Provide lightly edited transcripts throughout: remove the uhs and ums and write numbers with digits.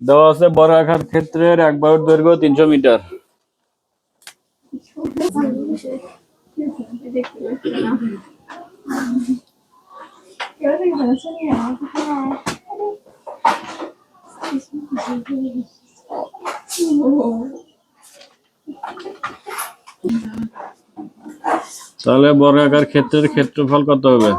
দেওয়া আছে বর্গাকার ক্ষেত্রের এক বাহুর দৈর্ঘ্য 300 মিটার। তাহলে বর্গাকার ক্ষেত্রের ক্ষেত্রফল কত হবে?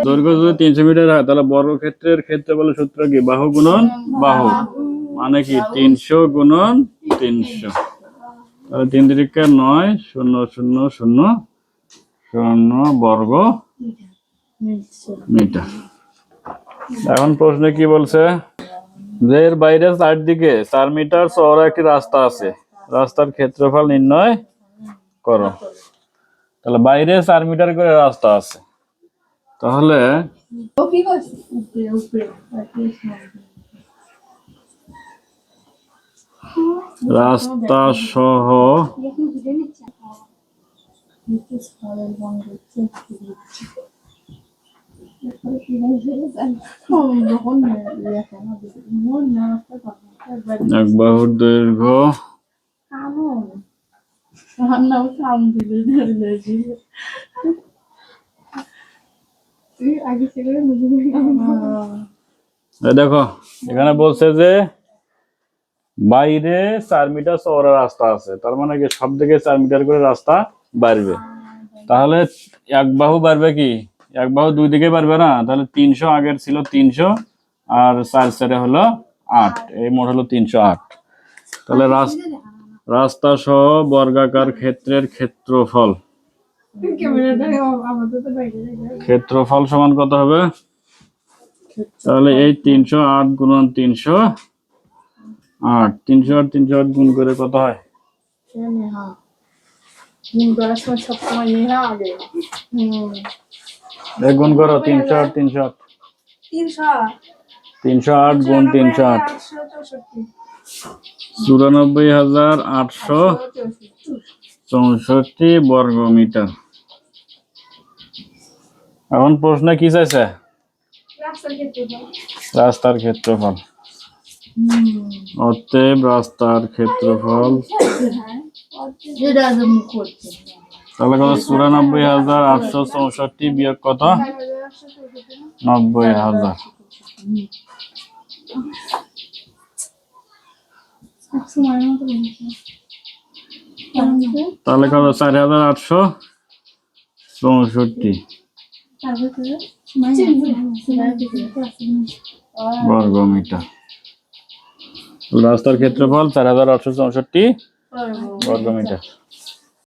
দৈর্ঘ্য যদি 300 মিটার হয় তাহলে বর্গক্ষেত্রের ক্ষেত্রফলের সূত্র কি? বাহু গুণন বাহু, মানে কি 300 গুণন 300। তাহলে 3 3 9 0 0 0 0 বর্গ মিটার। এখন প্রশ্নে কি বলছে? যে এর বাইরে চারদিকে 4 মিটার চওড়া একটি রাস্তা আছে, রাস্তার ক্ষেত্রফল নির্ণয় করো। তাহলে বাইরে 4 মিটার করে রাস্তা আছে, তাহলে রাস্তা সহ এক বাহুর দৈর্ঘ্য দেখো এখানে বলছে যে বাইরে 4 মিটার চওড়া রাস্তা আছে, তার মানে কি সব দিকে 4 মিটার করে রাস্তা বাড়বে। তাহলে এক বাহু বাড়বে কি? এক বাহু দুই দিকে বাড়বে না? তাহলে 300 আগের ছিল 300 আর 4 4 হলো 8, এই মোট হলো 308। তাহলে রাস্তা সহ বর্গাকার ক্ষেত্রের ক্ষেত্রফল সমান কত হবে? তাহলে এই 308 গুণন 308, 308 308 গুণ করে কত হয়? গুণ করো 308 308 308 গুণ 308 94,864 বর্গ মিটার। এখন প্রশ্ন কি চাইছে? রাস্তার ক্ষেত্রফল। অতএব রাস্তার ক্ষেত্রফল তাহলে কত? 94,864 বিয়োগ কত? 90,000। তাহলে কত? 4,864 বর্গ মিটার। রাস্তার ক্ষেত্রফল 4,864 বর্গ মিটার।